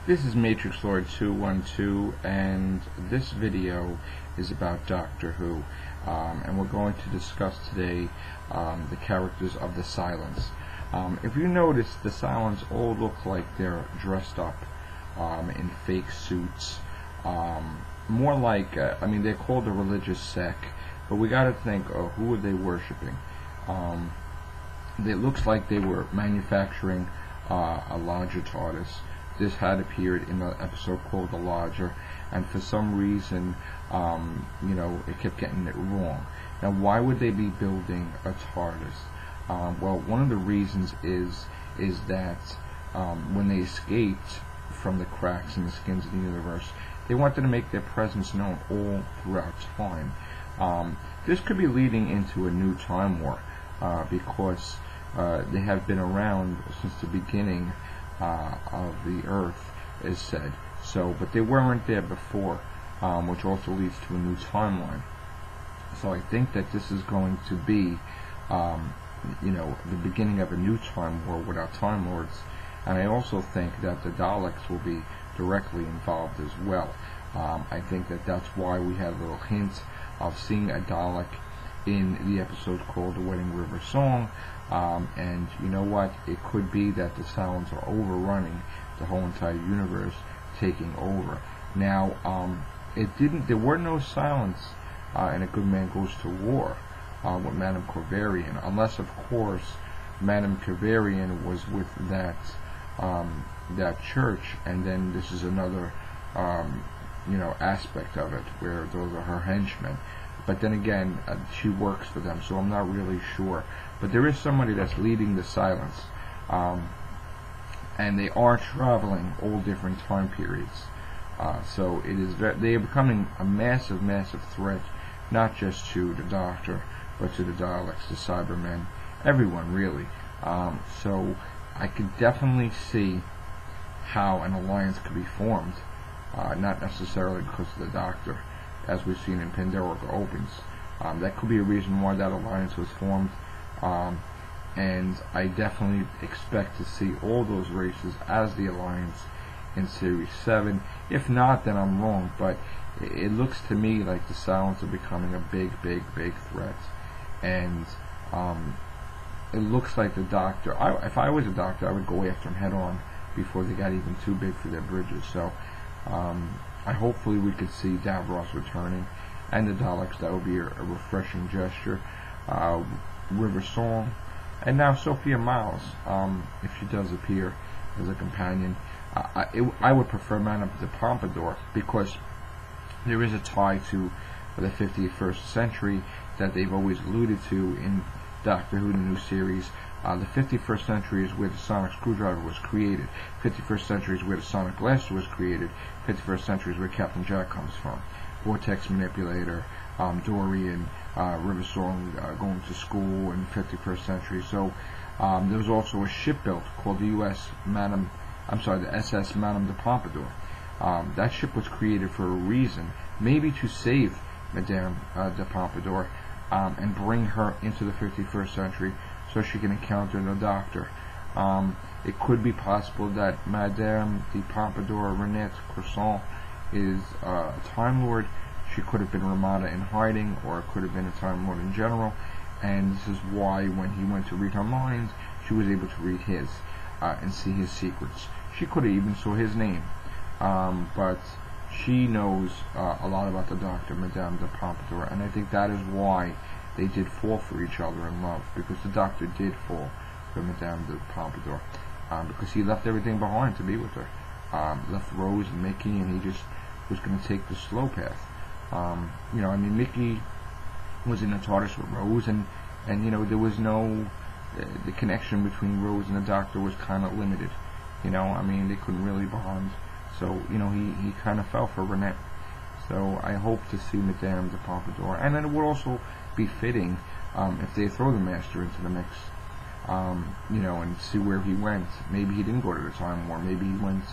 This is Matrix Lord 212, and this video is about Doctor Who, and we're going to discuss today the characters of the Cylons. If you notice, the Cylons all look like they're dressed up in fake suits, more like, they're called a religious sect, but we got to think, who are they worshipping? It looks like they were manufacturing a larger TARDIS. This had appeared in an episode called The Lodger, and for some reason, it kept getting it wrong. Now, why would they be building a TARDIS? Well, one of the reasons is that when they escaped from the cracks in the skins of the universe, they wanted to make their presence known all throughout time. This could be leading into a new Time War, because they have been around since the beginning of the Earth, is said. But they weren't there before, which also leads to a new timeline. So I think that this is going to be, the beginning of a new Time War with our Time Lords, and I also think that the Daleks will be directly involved as well. I think that that's why we had a little hint of seeing a Dalek in the episode called The Wedding River Song. And you know what? It could be that the Cylons are overrunning the whole entire universe, taking over. Now, there were no Cylons in A Good Man Goes to War with Madame Corvarian, unless, of course, Madame Corvarian was with that church, and then this is another, aspect of it, where those are her henchmen. But then again, she works for them, so I'm not really sure. But there is somebody that's leading the Cylons, and they are traveling all different time periods. So they are becoming a massive, massive threat, not just to the Doctor, but to the Daleks, the Cybermen, everyone really. So I could definitely see how an alliance could be formed, not necessarily because of the Doctor, as we've seen in Pandora Opens. That could be a reason why that alliance was formed, and I definitely expect to see all those races as the alliance in Series 7. If not, then I'm wrong, but it looks to me like the Cylons are becoming a big, big, big threat, and it looks like the Doctor, if I was a Doctor, I would go after him head on before they got even too big for their bridges. So hopefully we could see Davros returning, and the Daleks. That would be a refreshing gesture. River Song, and now Sophia Miles, if she does appear as a companion. I would prefer Madame de Pompadour, because there is a tie to the 51st century that they've always alluded to in Doctor Who, the new series. The 51st century is where the sonic screwdriver was created. 51st century is where the sonic blaster was created. 51st century is where Captain Jack comes from. Vortex manipulator, Dorian, River Song going to school in the 51st century. So there was also a ship built called the the SS Madame de Pompadour. That ship was created for a reason, maybe to save Madame de Pompadour and bring her into the 51st century so she can encounter the Doctor. It could be possible that Madame de Pompadour, Renette Croissant, is a Time Lord. She could have been Ramada in hiding, or it could have been a Time Lord in general, and this is why when he went to read her mind, she was able to read his and see his secrets. She could have even saw his name, but she knows a lot about the Doctor, Madame de Pompadour, and I think that is why they did fall for each other in love, because the Doctor did fall for Madame de Pompadour, because he left everything behind to be with her. Left Rose and Mickey, and he just was going to take the slow path. Mickey was in the TARDIS with Rose, and there was no, the connection between Rose and the Doctor was kind of limited. They couldn't really bond. So, he kind of fell for Renette. So I hope to see Madame de Pompadour, and then it would also be fitting if they throw the Master into the mix, and see where he went. Maybe he didn't go to the Time War. Maybe he went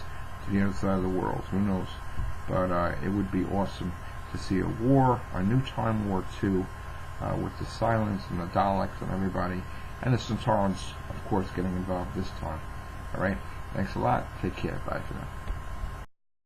to the other side of the world. Who knows? But it would be awesome to see a war, a new Time War 2, with the Cylons and the Daleks and everybody, and the Centaurans, of course, getting involved this time. Alright? Thanks a lot. Take care. Bye for now.